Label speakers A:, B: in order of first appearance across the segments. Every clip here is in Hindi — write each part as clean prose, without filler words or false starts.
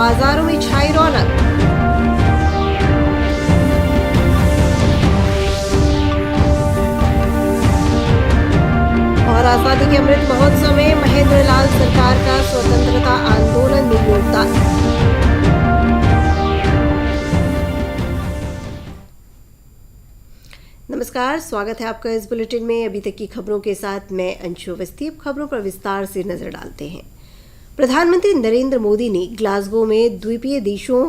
A: बाजारों में छाई रौनक। और आजादी के अमृत महोत्सव में महेंद्र लाल सरकार का स्वतंत्रता आंदोलन में योगदान। नमस्कार, स्वागत है आपका इस बुलेटिन में। अभी तक की खबरों के साथ मैं अंशु अवस्थी। अब खबरों पर विस्तार से नजर डालते हैं। प्रधानमंत्री नरेंद्र मोदी ने ग्लासगो में द्वीपीय देशों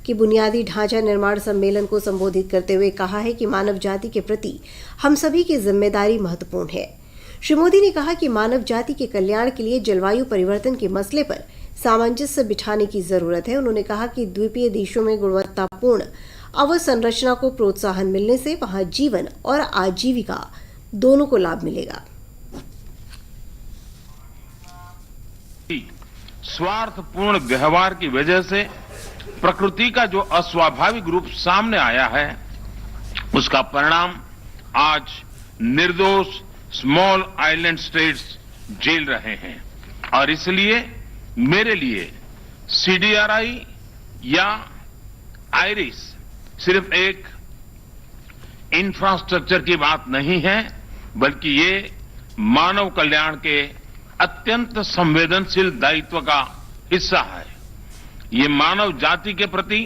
A: के बुनियादी ढांचा निर्माण सम्मेलन को संबोधित करते हुए कहा है कि मानव जाति के प्रति हम सभी की जिम्मेदारी महत्वपूर्ण है। श्री मोदी ने कहा कि मानव जाति के कल्याण के लिए जलवायु परिवर्तन के मसले पर सामंजस्य बिठाने की जरूरत है। उन्होंने कहा कि द्वीपीय देशों में गुणवत्तापूर्ण अवसंरचना को प्रोत्साहन मिलने से वहां जीवन और आजीविका दोनों को लाभ मिलेगा।
B: स्वार्थपूर्ण व्यवहार की वजह से प्रकृति का जो अस्वाभाविक रूप सामने आया है, उसका परिणाम आज निर्दोष स्मॉल आइलैंड स्टेट्स झेल रहे हैं। और इसलिए मेरे लिए सीडीआरआई या आईरिस सिर्फ एक इंफ्रास्ट्रक्चर की बात नहीं है, बल्कि ये मानव कल्याण के अत्यंत संवेदनशील दायित्व का हिस्सा है। ये मानव जाति के प्रति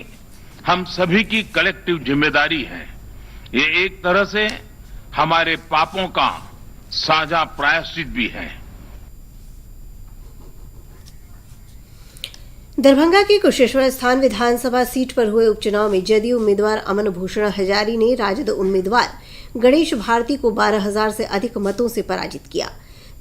B: हम सभी की कलेक्टिव जिम्मेदारी है। ये एक तरह से हमारे पापों का साझा प्रायश्चित भी है।
A: दरभंगा की कुशेश्वर स्थान विधानसभा सीट पर हुए उपचुनाव में जदयू उम्मीदवार अमन भूषण हजारी ने राजद उम्मीदवार गणेश भारती को 12,000 से अधिक मतों से पराजित किया।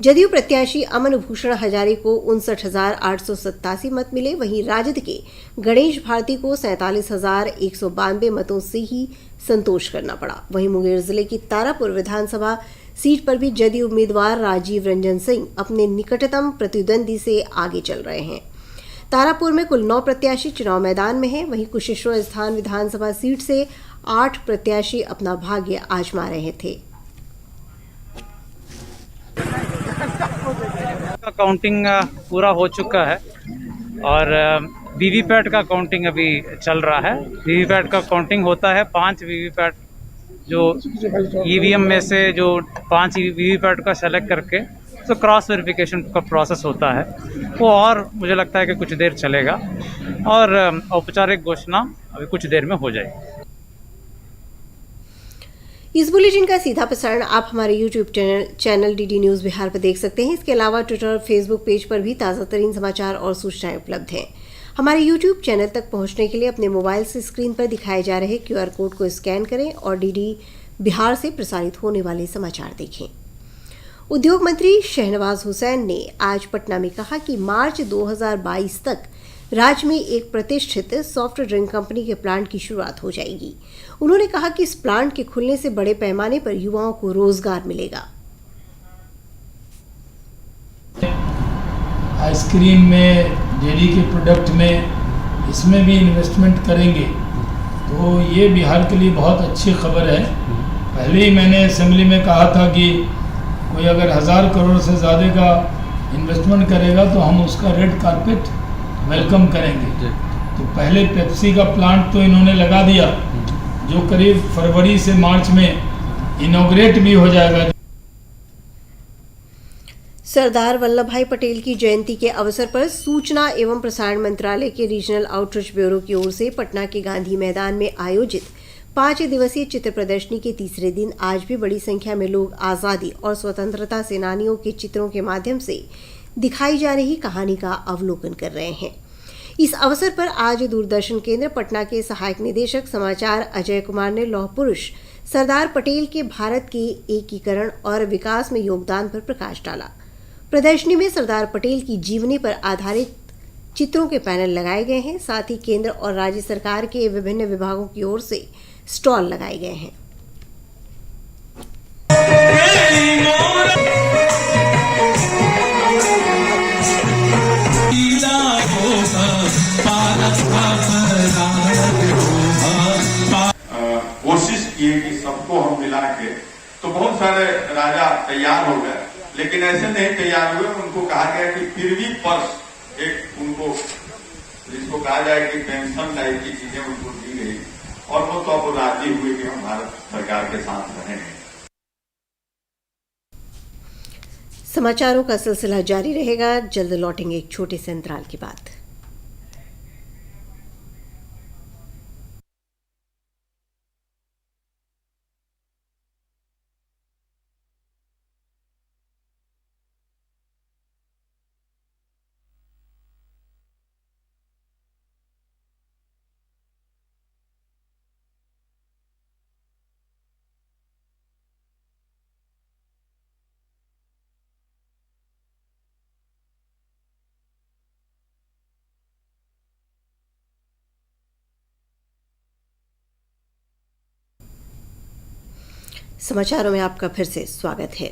A: जदयू प्रत्याशी अमन भूषण हजारी को 59,887 मत मिले। वहीं राजद के गणेश भारती को 47,192 मतों से ही संतोष करना पड़ा। वहीं मुंगेर जिले की तारापुर विधानसभा सीट पर भी जदयू उम्मीदवार राजीव रंजन सिंह अपने निकटतम प्रतिद्वंदी से आगे चल रहे हैं। तारापुर में कुल 9 प्रत्याशी चुनाव मैदान में हैं। वहीं कुशेश्वर स्थान विधानसभा सीट से 8 प्रत्याशी अपना भाग्य आजमा रहे थे।
C: काउंटिंग पूरा हो चुका है और वीवीपैट का काउंटिंग अभी चल रहा है। वीवीपैट का काउंटिंग होता है। 5 वीवीपैट जो ईवीएम में से जो 5 वीवीपैट का सेलेक्ट करके तो क्रॉस वेरिफिकेशन का प्रोसेस होता है वो, और मुझे लगता है कि कुछ देर चलेगा और औपचारिक घोषणा अभी कुछ देर में हो जाएगी।
A: इस बुलेटिन का सीधा प्रसारण आप हमारे YouTube channel DD news Bihar पर देख सकते हैं। इसके अलावा ट्विटर और फेसबुक पेज पर भी ताज़ा तरीन समाचार और सूचनाएं उपलब्ध हैं। हमारे YouTube चैनल तक पहुंचने के लिए अपने मोबाइल से स्क्रीन पर दिखाए जा रहे QR कोड को स्कैन करें और डीडी बिहार से प्रसारित होने वाले समाचार देखें। उद्योग मंत्री शहनवाज हुसैन ने आज पटना में कहा कि मार्च 2022 तक राज्य में एक प्रतिष्ठित सॉफ्ट ड्रिंक कंपनी के प्लांट की शुरुआत हो जाएगी। उन्होंने कहा कि इस प्लांट के खुलने से बड़े पैमाने पर युवाओं को रोजगार मिलेगा।
D: आइसक्रीम में, डेयरी के प्रोडक्ट में, इसमें भी इन्वेस्टमेंट करेंगे तो ये बिहार के लिए बहुत अच्छी खबर है। पहले ही मैंने असेंबली में कहा था कि कोई अगर 1000 करोड़ से ज़्यादा का इन्वेस्टमेंट करेगा तो हम उसका रेड कारपेट वेलकम करेंगे। तो पहले पेप्सी का प्लांट तो इन्होंने लगा दिया जो करीब फरवरी से मार्च में इनॉग्रेट भी हो जाएगा।
A: सरदार वल्लभ भाई पटेल की जयंती के अवसर पर सूचना एवं प्रसारण मंत्रालय के रीजनल आउटरीच ब्यूरो की ओर से पटना के गांधी मैदान में आयोजित 5 दिवसीय चित्र प्रदर्शनी के तीसरे दिन आज भी बड़ी संख्या में लोग आजादी और स्वतंत्रता सेनानियों के चित्रों के माध्यम से दिखाई जा रही कहानी का अवलोकन कर रहे हैं। इस अवसर पर आज दूरदर्शन केंद्र पटना के सहायक निदेशक समाचार अजय कुमार ने लौह पुरुष सरदार पटेल के भारत के एकीकरण और विकास में योगदान पर प्रकाश डाला। प्रदर्शनी में सरदार पटेल की जीवनी पर आधारित चित्रों के पैनल लगाए गए हैं। साथ ही केंद्र और राज्य सरकार के विभिन्न विभागों की ओर से स्टॉल लगाए गए हैं।
E: कोशिश की कि सबको हम मिला के, तो बहुत सारे राजा तैयार हो गए, लेकिन ऐसे नहीं तैयार हुए। उनको कहा गया कि फिर भी पर्स एक उनको जिसको कहा जाए कि पेंशन टाइप की चीजें उनको दी गई और वो तो अब राजी हुए कि हम भारत सरकार के साथ रहेंगे।
A: समाचारों का सिलसिला जारी रहेगा। जल्द लौटेंगे एक छोटे से अंतराल के बाद। समाचारों में आपका फिर से स्वागत है।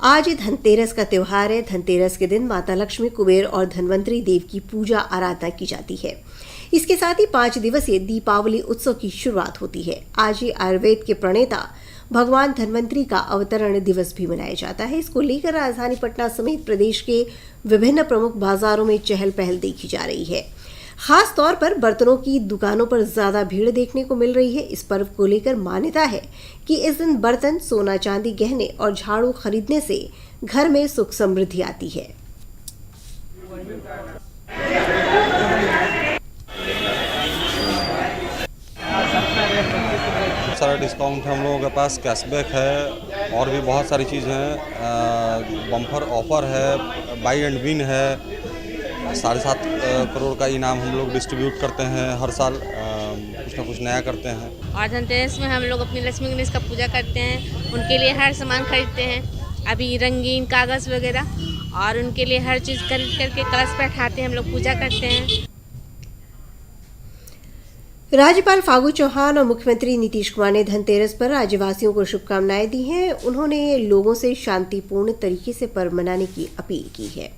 A: आज धनतेरस का त्योहार है। धनतेरस के दिन माता लक्ष्मी, कुबेर और धनवंतरी देव की पूजा आराधना की जाती है। इसके साथ ही 5 दिवसीय दीपावली उत्सव की शुरुआत होती है। आज ही आयुर्वेद के प्रणेता भगवान धनवंतरी का अवतरण दिवस भी मनाया जाता है। इसको लेकर राजधानी पटना समेत प्रदेश के विभिन्न प्रमुख बाजारों में चहल पहल देखी जा रही है। खास तौर पर बर्तनों की दुकानों पर ज्यादा भीड़ देखने को मिल रही है। इस पर्व को लेकर मान्यता है कि इस दिन बर्तन, सोना चांदी, गहने और झाड़ू खरीदने से घर में सुख समृद्धि आती है।
F: सारा डिस्काउंट है हम लोगों के पास, कैशबैक है और भी बहुत सारी चीज़ हैं। बम्पर ऑफर है, बाई एंड विन है। 7.5 करोड़ का इनाम हम लोग डिस्ट्रीब्यूट करते हैं हर साल, कुछ ना कुछ नया करते हैं।
G: और धनतेरस में हम लोग अपनी लक्ष्मी गणेश का पूजा करते हैं। उनके लिए हर सामान खरीदते हैं, अभी रंगीन कागज़ वगैरह, और उनके लिए हर चीज़ खरीद करके कलश पे बैठाते हैं, हम लोग पूजा करते हैं।
A: राज्यपाल फागू चौहान और मुख्यमंत्री नीतीश कुमार ने धनतेरस पर राज्यवासियों को शुभकामनाएं दी हैं। उन्होंने लोगों से शांतिपूर्ण तरीके से पर्व मनाने की अपील की है।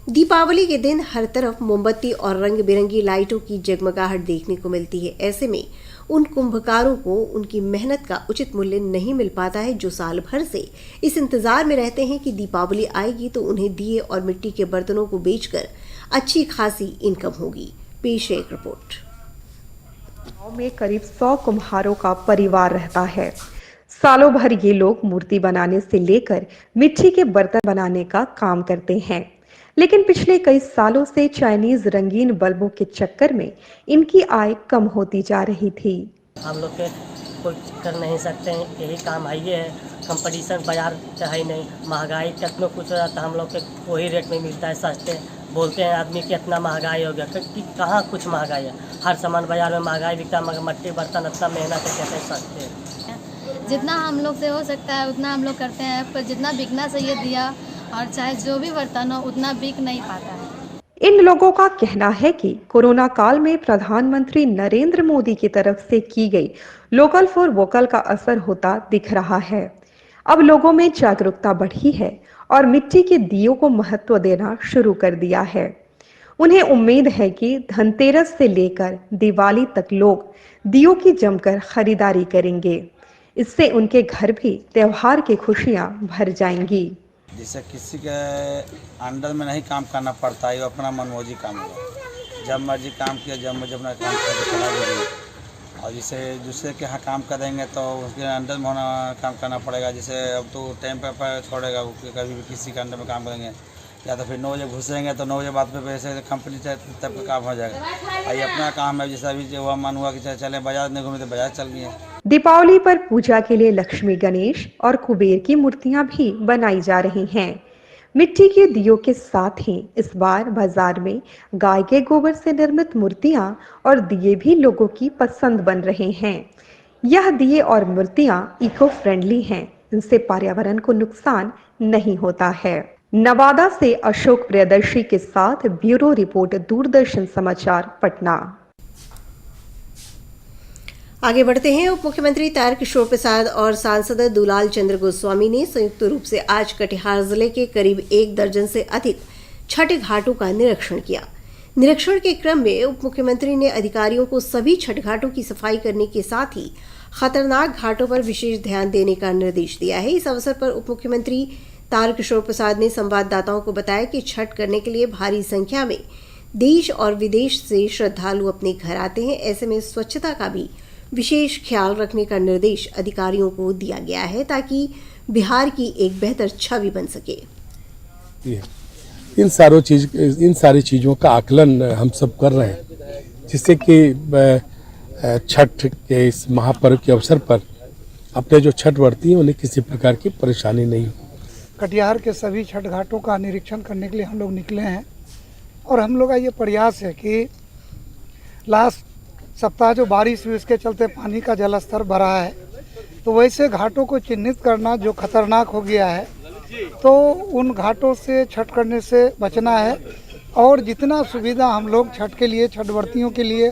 A: दीपावली के दिन हर तरफ मोमबत्ती और रंग बिरंगी लाइटों की जगमगाहट देखने को मिलती है। ऐसे में उन कुंभकारों को उनकी मेहनत का उचित मूल्य नहीं मिल पाता है, जो साल भर से इस इंतजार में रहते हैं कि दीपावली आएगी तो उन्हें दिए और मिट्टी के बर्तनों को बेचकर अच्छी खासी इनकम होगी। पेश है एक रिपोर्ट।
H: गांव में करीब 100 कुम्हारों का परिवार रहता है। सालों भर ये लोग मूर्ति बनाने से लेकर मिट्टी के बर्तन बनाने का काम करते हैं, लेकिन पिछले कई सालों से चाइनीज रंगीन बल्बों के चक्कर में इनकी आय कम होती जा रही थी।
I: हम लोग के कुछ कर नहीं सकते हैं, यही काम है। ये है कंपटीशन, बाजार है नहीं, महंगाई कितना कुछ हो जाता है, हम लोग के वही रेट में मिलता है सस्ते। बोलते हैं आदमी कि इतना महंगाई हो गया, कि कहाँ कुछ महंगाई है, हर सामान बाजार में महंगाई बिकता है, मगर मट्टी बर्तन इतना मेहनत है कैसे सस्ते हैं।
J: जितना हम लोग से हो सकता है उतना हम लोग करते हैं, पर जितना बिकना चाहिए दिया, और चाहे जो भी बर्तन हो उतना बिक नहीं पाता है।
H: इन लोगों का कहना है कि कोरोना काल में प्रधानमंत्री नरेंद्र मोदी की तरफ से की गई लोकल फॉर वोकल का असर होता दिख रहा है। अब लोगों में जागरूकता बढ़ी है और मिट्टी के दियों को महत्व देना शुरू कर दिया है। उन्हें उम्मीद है कि धनतेरस से लेकर दिवाली तक लोग दियों की जमकर खरीदारी करेंगे। इससे उनके घर भी त्योहार की खुशियां भर जाएंगी।
K: जिससे किसी के अंडर में नहीं काम करना पड़ता है, वो अपना मनमौजी काम होगा, जब मर्जी काम किया, जब मर्जी अपना काम करके चला दीजिए। और जिसे दूसरे के यहाँ काम करेंगे तो उसके अंडर में होना काम करना पड़ेगा। जैसे अब तो टाइम पर छोड़ेगा, कभी भी किसी के अंडर में काम करेंगे, या तो फिर 9 बजे घुसेंगे तो 9 बजे बाद में वैसे कंपनी तब का काम हो जाएगा। ये अपना काम है, जैसा अभी जो मन हुआ कि चले बाजार नहीं घूमे तो बाजार चल गए।
H: दीपावली पर पूजा के लिए लक्ष्मी गणेश और कुबेर की मूर्तियां भी बनाई जा रही हैं। मिट्टी के दियों के साथ ही इस बार बाजार में गाय के गोबर से निर्मित मूर्तियां और दिए भी लोगों की पसंद बन रहे हैं। यह दिए और मूर्तियां इको फ्रेंडली हैं, इनसे पर्यावरण को नुकसान नहीं होता है। नवादा से अशोक प्रियदर्शी के साथ ब्यूरो रिपोर्ट, दूरदर्शन समाचार, पटना।
A: आगे बढ़ते हैं। उप मुख्यमंत्री तारकिशोर प्रसाद और सांसद दुलाल चंद्र गोस्वामी ने संयुक्त रूप से आज कटिहार जिले के करीब 1 दर्जन से अधिक छठ घाटों का निरीक्षण किया। निरीक्षण के क्रम में उप मुख्यमंत्री ने अधिकारियों को सभी छठ घाटों की सफाई करने के साथ ही खतरनाक घाटों पर विशेष ध्यान देने का निर्देश दिया है। इस अवसर पर उप मुख्यमंत्री तारकिशोर प्रसाद ने संवाददाताओं को बताया कि छठ करने के लिए भारी संख्या में देश और विदेश से श्रद्धालु अपने घर आते हैं। ऐसे में स्वच्छता का भी विशेष ख्याल रखने का निर्देश अधिकारियों को दिया गया है ताकि बिहार की एक बेहतर छवि बन सके।
L: इन सारी चीज़ों का आकलन हम सब कर रहे हैं, जिससे कि छठ के इस महापर्व के अवसर पर अपने जो छठ व्रती हैं उन्हें किसी प्रकार की परेशानी नहीं हो।
M: कटिहार के सभी छठ घाटों का निरीक्षण करने के लिए हम लोग निकले हैं और हम लोग का ये प्रयास है कि लास्ट सप्ताह जो बारिश हुई उसके चलते पानी का जल स्तर बढ़ा है, तो वैसे घाटों को चिन्हित करना जो खतरनाक हो गया है, तो उन घाटों से छठ करने से बचना है। और जितना सुविधा हम लोग छठ के लिए, छठ व्रतियों के लिए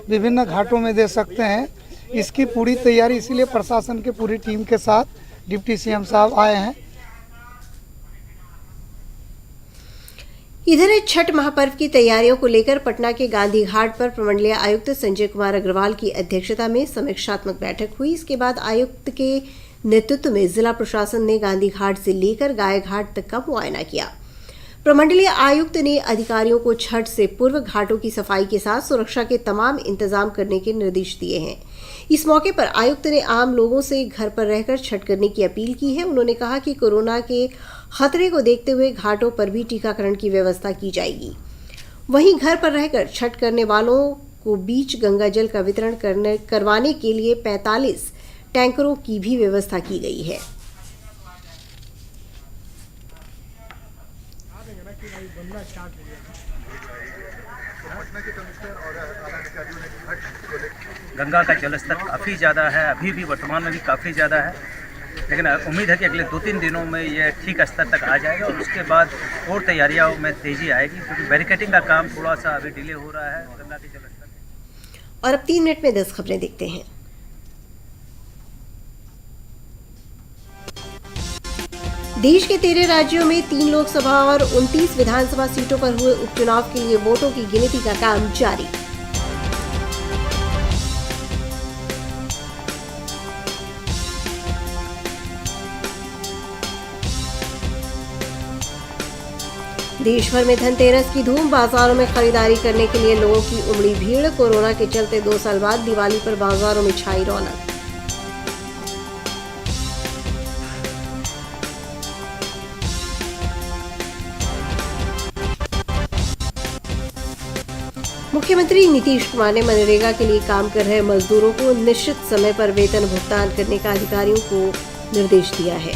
M: विभिन्न घाटों में दे सकते हैं, इसकी पूरी तैयारी, इसीलिए प्रशासन की पूरी टीम के साथ डिप्टी सीएम साहब आए हैं।
A: इधर छठ महापर्व की तैयारियों को लेकर पटना के गांधी घाट पर प्रमंडलीय आयुक्त संजय कुमार अग्रवाल की अध्यक्षता में समीक्षात्मक बैठक हुई। इसके बाद आयुक्त के नेतृत्व में जिला प्रशासन ने गांधी घाट से लेकर गाय घाट तक का मुआयना किया। प्रमंडलीय आयुक्त ने अधिकारियों को छठ से पूर्व घाटों की सफाई के साथ सुरक्षा के तमाम इंतजाम करने के निर्देश दिए हैं। इस मौके पर आयुक्त ने आम लोगों से घर पर रहकर छठ करने की अपील की है। उन्होंने कहा कि कोरोना के खतरे को देखते हुए घाटों पर भी टीकाकरण की व्यवस्था की जाएगी। वहीं घर पर रहकर छठ करने वालों को बीच गंगा जल का वितरण करवाने के लिए 45 टैंकरों की भी व्यवस्था की गई है।
N: गंगा का जलस्तर काफ़ी ज़्यादा है, अभी भी वर्तमान में भी काफ़ी ज़्यादा है, लेकिन उम्मीद है कि अगले 2-3 दिनों में यह ठीक स्तर तक आ जाएगा और उसके बाद और तैयारियों में तेज़ी आएगी, क्योंकि बैरिकेडिंग का काम थोड़ा सा अभी डिले हो रहा है गंगा के जलस्तर।
A: और अब 3 मिनट में 10 खबरें देखते हैं। देश के 13 राज्यों में 3 लोकसभा और 29 विधानसभा सीटों पर हुए उपचुनाव के लिए वोटों की गिनती का काम जारी। देश भर में धनतेरस की धूम, बाजारों में खरीदारी करने के लिए लोगों की उमड़ी भीड़। कोरोना के चलते 2 साल बाद दिवाली पर बाजारों में छाई रौनक। मुख्यमंत्री नीतीश कुमार ने मनरेगा के लिए काम कर रहे मजदूरों को निश्चित समय पर वेतन भुगतान करने का अधिकारियों को निर्देश दिया है।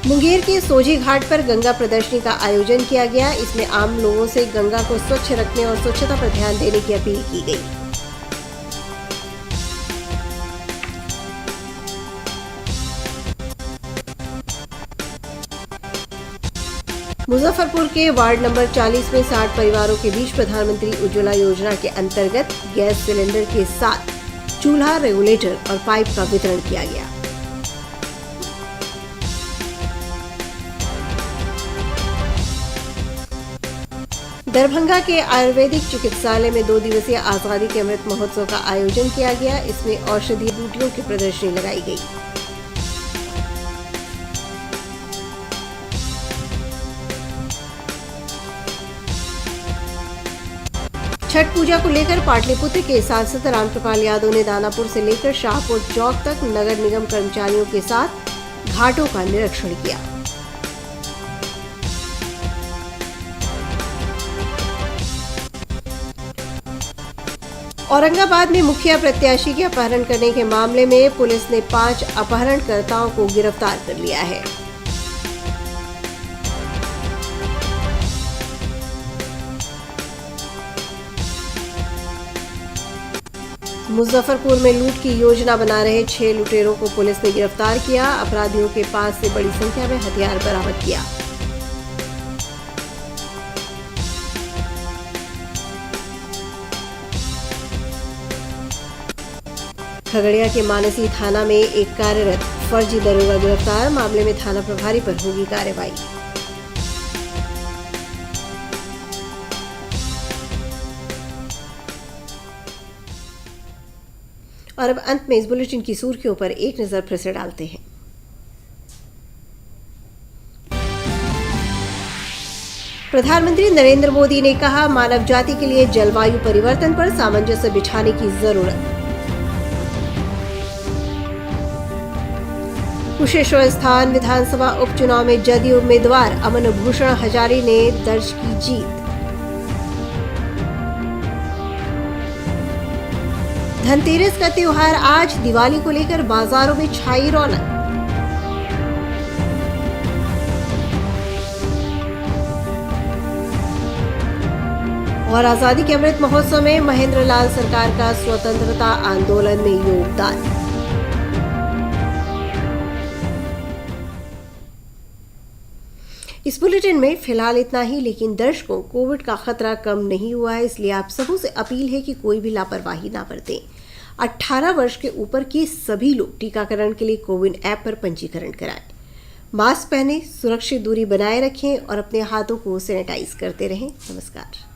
A: मुंगेर के सोझी घाट पर गंगा प्रदर्शनी का आयोजन किया गया। इसमें आम लोगों से गंगा को स्वच्छ रखने और स्वच्छता पर ध्यान देने की अपील की गई। मुजफ्फरपुर के वार्ड नंबर 40 में 60 परिवारों के बीच प्रधानमंत्री उज्ज्वला योजना के अंतर्गत गैस सिलेंडर के साथ चूल्हा, रेगुलेटर और पाइप का वितरण किया गया। दरभंगा के आयुर्वेदिक चिकित्सालय में 2 दिवसीय आजादी के अमृत महोत्सव का आयोजन किया गया। इसमें औषधीय बूटियों की प्रदर्शनी लगाई गई। छठ पूजा को लेकर पाटलिपुत्र के सांसद रामकृपाल यादव ने दानापुर से लेकर शाहपुर चौक तक नगर निगम कर्मचारियों के साथ घाटों का निरीक्षण किया। औरंगाबाद में मुखिया प्रत्याशी के अपहरण करने के मामले में पुलिस ने 5 अपहरणकर्ताओं को गिरफ्तार कर लिया है। मुजफ्फरपुर में लूट की योजना बना रहे 6 लुटेरों को पुलिस ने गिरफ्तार किया। अपराधियों के पास से बड़ी संख्या में हथियार बरामद किया। खगड़िया के मानसी थाना में एक कार्यरत फर्जी दरोगा गिरफ्तार। मामले में थाना प्रभारी पर होगी कार्रवाई। और अब अंत में इस बुलेटिन की सुर्खियों पर एक नजर फिर से डालते हैं। प्रधानमंत्री नरेंद्र मोदी ने कहा, मानव जाति के लिए जलवायु परिवर्तन पर सामंजस्य बिठाने की जरूरत। कुशेश्वरस्थान विधानसभा उपचुनाव में जदयू उम्मीदवार अमन भूषण हजारी ने दर्ज की जीत। धनतेरस का त्योहार आज, दिवाली को लेकर बाजारों में छाई रौनक। और आजादी के अमृत महोत्सव में महेंद्र लाल सरकार का स्वतंत्रता आंदोलन में योगदान। इस बुलेटिन में फिलहाल इतना ही, लेकिन दर्शकों, कोविड का खतरा कम नहीं हुआ है, इसलिए आप सबों से अपील है कि कोई भी लापरवाही ना बरतें। 18 वर्ष के ऊपर के सभी लोग टीकाकरण के लिए कोविन ऐप पर पंजीकरण कराएं। मास्क पहनें, सुरक्षित दूरी बनाए रखें और अपने हाथों को सैनिटाइज करते रहें। नमस्कार।